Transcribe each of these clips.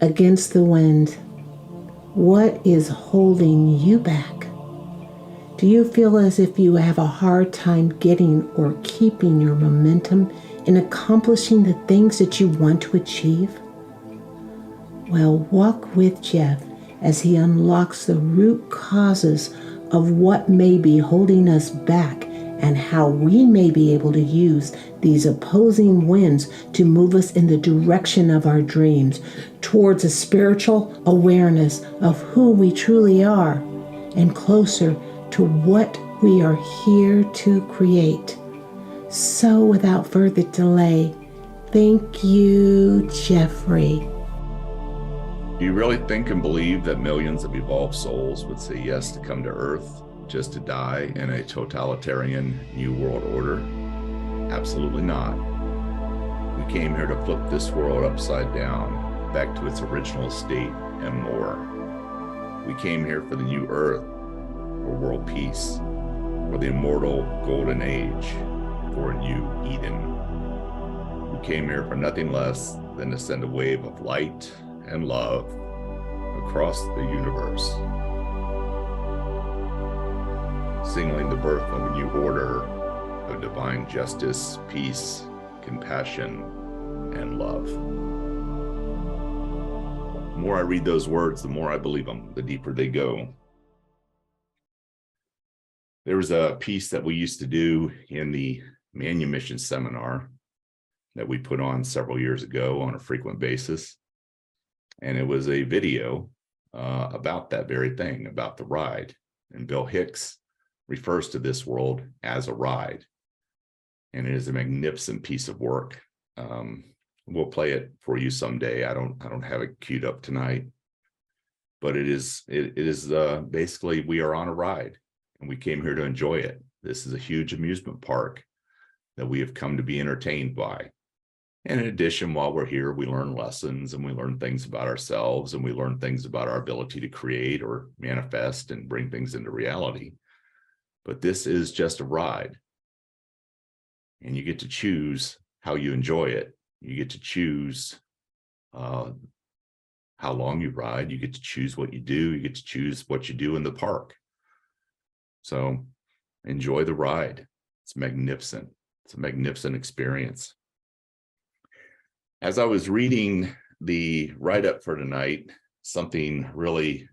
against the wind. What is holding you back? Do you feel as if you have a hard time getting or keeping your momentum in accomplishing the things that you want to achieve? Well, walk with Jeff as he unlocks the root causes of what may be holding us back and how we may be able to use these opposing winds to move us in the direction of our dreams, towards a spiritual awareness of who we truly are and closer to what we are here to create. So without further delay, thank you, Jeffrey. Do you really think and believe that millions of evolved souls would say yes to come to Earth just to die in a totalitarian new world order? Absolutely not. We came here to flip this world upside down, back to its original state and more. We came here for the new Earth, for world peace, for the immortal golden age, for a new Eden. We came here for nothing less than to send a wave of light and love across the universe, signaling the birth of a new order of divine justice, peace, compassion, and love. The more I read those words, the more I believe them, the deeper they go. There was a piece that we used to do in the manumission seminar that we put on several years ago on a frequent basis. And it was a video about that very thing, about the ride. And Bill Hicks refers to this world as a ride. And it is a magnificent piece of work. We'll play it for you someday. I don't have it queued up tonight. But it is basically, we are on a ride and we came here to enjoy it. This is a huge amusement park that we have come to be entertained by. And in addition, while we're here, we learn lessons and we learn things about ourselves and we learn things about our ability to create or manifest and bring things into reality. But this is just a ride. And you get to choose how you enjoy it. You get to choose how long you ride. You get to choose what you do. You get to choose what you do in the park. So enjoy the ride. It's magnificent. It's a magnificent experience. As I was reading the write-up for tonight, something really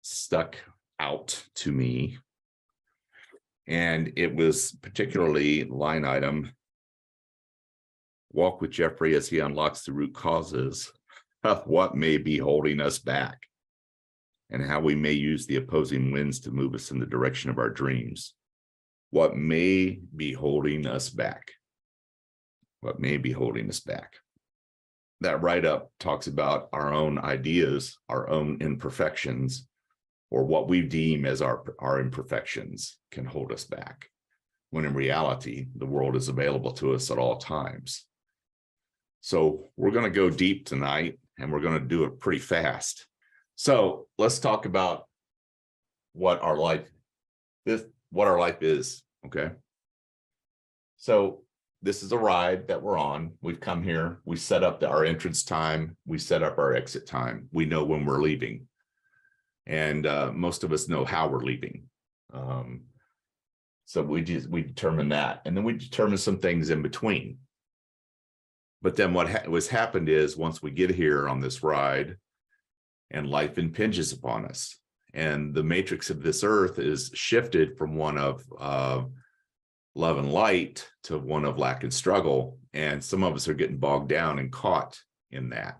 stuck out to me. And it was particularly line item, walk with Jeffrey as he unlocks the root causes of what may be holding us back and how we may use the opposing winds to move us in the direction of our dreams. What may be holding us back? What may be holding us back? That write-up talks about our own ideas, our own imperfections, or what we deem as our imperfections can hold us back, when in reality, the world is available to us at all times. So we're going to go deep tonight, and we're going to do it pretty fast. So let's talk about what our life is, okay? So this is a ride that we're on. We've come here, we set up our entrance time, we set up our exit time. We know when we're leaving. And most of us know how we're leaving. So we determine that. And then we determine some things in between. But then what has happened is once we get here on this ride and life impinges upon us and the matrix of this earth is shifted from one of love and light to one of lack and struggle. And some of us are getting bogged down and caught in that.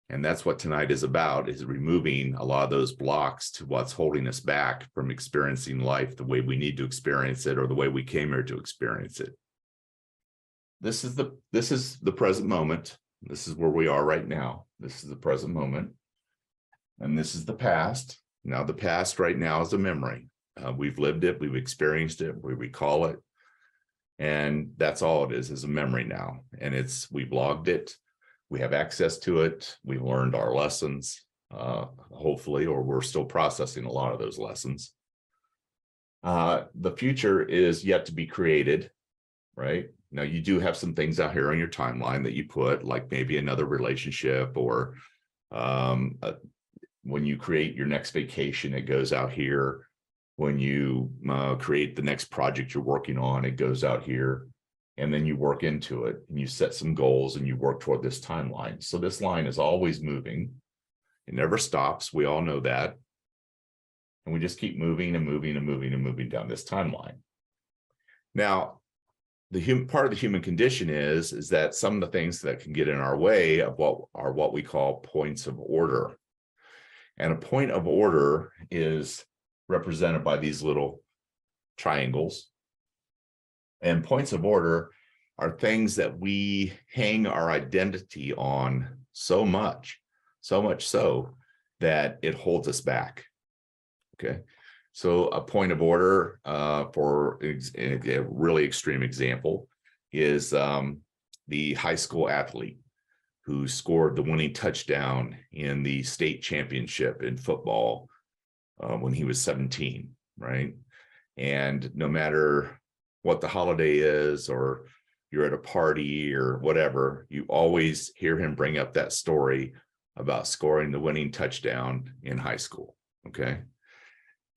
And that's what tonight is about, is removing a lot of those blocks to what's holding us back from experiencing life the way we need to experience it or the way we came here to experience it. This is the present moment. This is where we are right now. This is the present moment. And this is the past. Now the past right now is a memory. We've lived it, we've experienced it, we recall it. And that's all it is a memory now. And we've logged it. We have access to it. We've learned our lessons, hopefully, or we're still processing a lot of those lessons. The future is yet to be created, right? Now, you do have some things out here on your timeline that you put, like maybe another relationship or When you create your next vacation, it goes out here. When you create the next project you're working on, it goes out here. And then you work into it and you set some goals and you work toward this timeline. So this line is always moving. It never stops. We all know that. And we just keep moving and moving and moving and moving down this timeline. Now, the part of the human condition is that some of the things that can get in our way of what we call points of order. And a point of order is represented by these little triangles. And points of order are things that we hang our identity on so much so that it holds us back. Okay. So a point of order, for a really extreme example, is the high school athlete who scored the winning touchdown in the state championship in football when he was 17, right? And no matter what the holiday is, or you're at a party or whatever, you always hear him bring up that story about scoring the winning touchdown in high school, okay?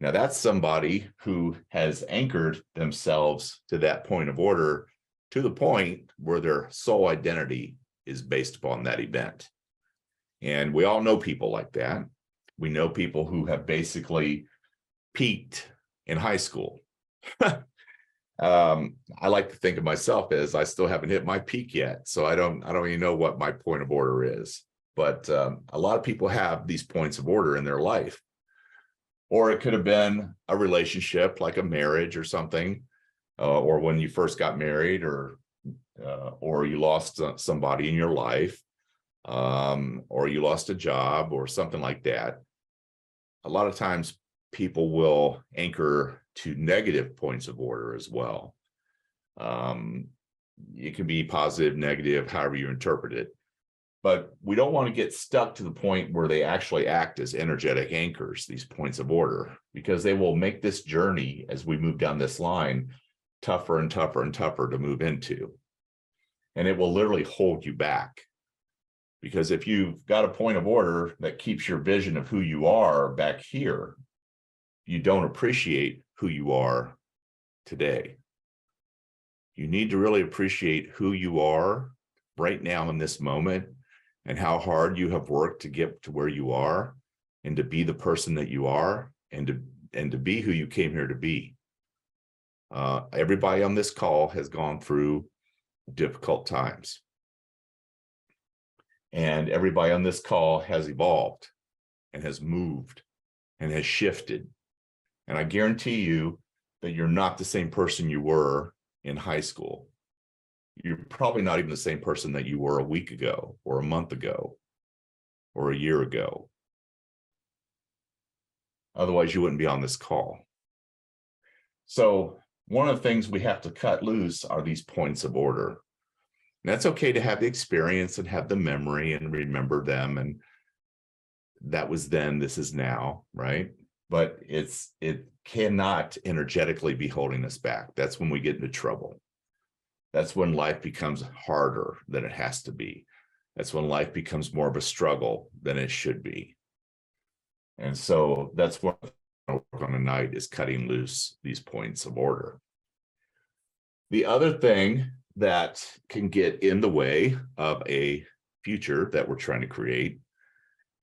Now that's somebody who has anchored themselves to that point of order to the point where their sole identity is based upon that event. And we all know people like that. We know people who have basically peaked in high school. I like to think of myself as I still haven't hit my peak yet. So I don't even know what my point of order is. But a lot of people have these points of order in their life. Or it could have been a relationship like a marriage or something, or when you first got married, or you lost somebody in your life, or you lost a job or something like that. A lot of times people will anchor to negative points of order as well. It can be positive, negative, however you interpret it. But we don't want to get stuck to the point where they actually act as energetic anchors, these points of order, because they will make this journey as we move down this line tougher and tougher and tougher to move into. And it will literally hold you back. Because if you've got a point of order that keeps your vision of who you are back here, you don't appreciate who you are today. You need to really appreciate who you are right now in this moment, and how hard you have worked to get to where you are, and to be the person that you are, and to be who you came here to be. Everybody on this call has gone through difficult times. And everybody on this call has evolved and has moved and has shifted. And I guarantee you that you're not the same person you were in high school. You're probably not even the same person that you were a week ago, or a month ago, or a year ago. Otherwise, you wouldn't be on this call. So one of the things we have to cut loose are these points of order. And that's okay to have the experience and have the memory and remember them. And that was then, this is now, right? But it cannot energetically be holding us back. That's when we get into trouble. That's when life becomes harder than it has to be. That's when life becomes more of a struggle than it should be. And so that's what I work on tonight, is cutting loose these points of order. The other thing that can get in the way of a future that we're trying to create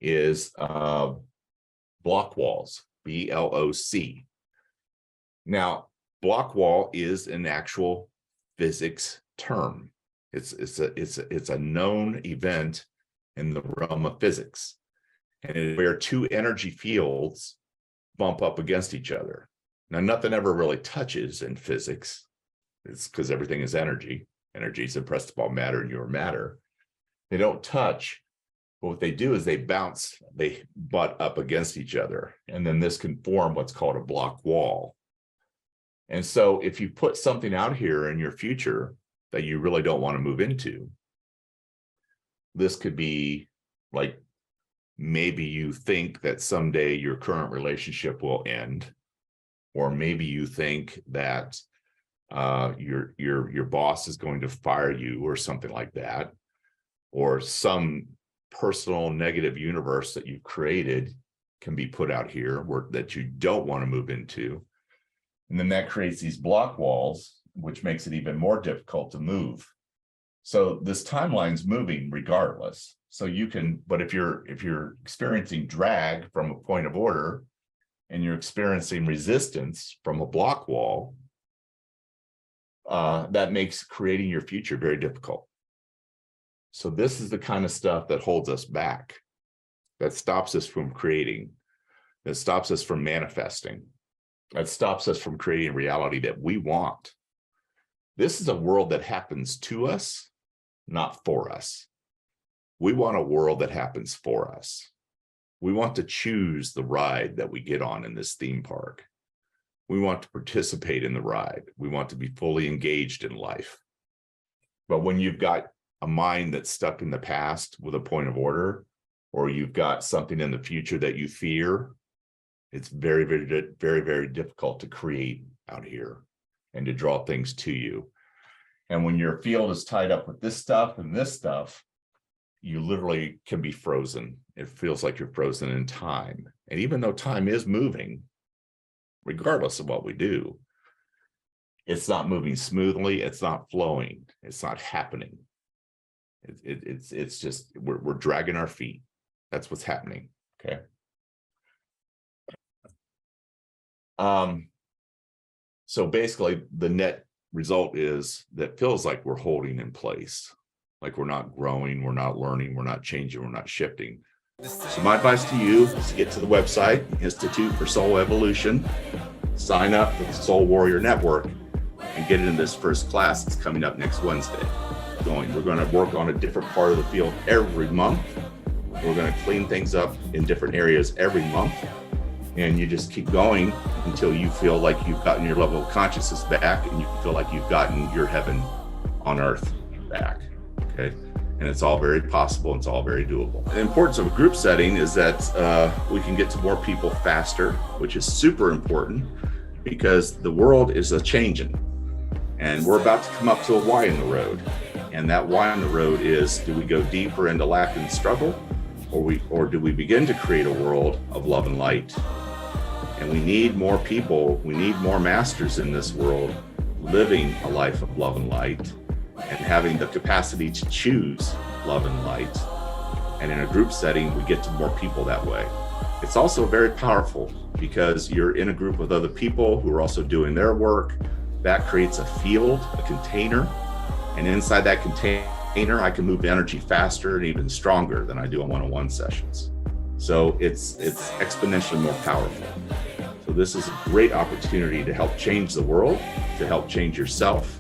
is block walls, BLOC. Now, block wall is an actual physics term. It's a known event in the realm of physics, and it's where two energy fields bump up against each other. Now, nothing ever really touches in physics. It's because everything is energy. Energy is impressed upon matter, and you're matter. They don't touch, but what they do is they bounce, they butt up against each other, and then this can form what's called a block wall. And so if you put something out here in your future that you really don't want to move into, this could be like, maybe you think that someday your current relationship will end, or maybe you think that your boss is going to fire you or something like that, or some personal negative universe that you've created can be put out here that you don't want to move into. And then that creates these block walls, which makes it even more difficult to move. So this timeline's moving regardless. So you can, but if you're experiencing drag from a point of order and you're experiencing resistance from a block wall, that makes creating your future very difficult. So this is the kind of stuff that holds us back, that stops us from creating, that stops us from manifesting, that stops us from creating reality that we want. This is a world that happens to us, not for us. We want a world that happens for us. We want to choose the ride that we get on in this theme park. We want to participate in the ride. We want to be fully engaged in life. But when you've got a mind that's stuck in the past with a point of order, or you've got something in the future that you fear, it's very, very, very, very difficult to create out here and to draw things to you. And when your field is tied up with this stuff and this stuff, you literally can be frozen. It feels like you're frozen in time. And even though time is moving, regardless of what we do, it's not moving smoothly. It's not flowing. It's not happening. It's just, we're dragging our feet. That's what's happening. Okay. So basically the net result is that feels like we're holding in place, like we're not growing, we're not learning, we're not changing, we're not shifting. So my advice to you is to get to the website, Institute for Soul Evolution, sign up for the Soul Warrior Network, and get into this first class that's coming up next Wednesday. We're going to work on a different part of the field every month. We're going to clean things up in different areas every month. And you just keep going until you feel like you've gotten your level of consciousness back and you feel like you've gotten your heaven on earth back. Okay. And it's all very possible. It's all very doable. The importance of a group setting is that we can get to more people faster, which is super important because the world is a changing. And we're about to come up to a Y in the road. And that Y in the road is, do we go deeper into lack and struggle? Or do we begin to create a world of love and light? And we need more people, we need more masters in this world living a life of love and light and having the capacity to choose love and light. And in a group setting, we get to more people that way. It's also very powerful because you're in a group with other people who are also doing their work. That creates a field, a container, and inside that container, I can move energy faster and even stronger than I do in one-on-one sessions. So it's exponentially more powerful. So this is a great opportunity to help change the world, to help change yourself,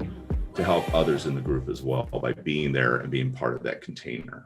to help others in the group as well by being there and being part of that container.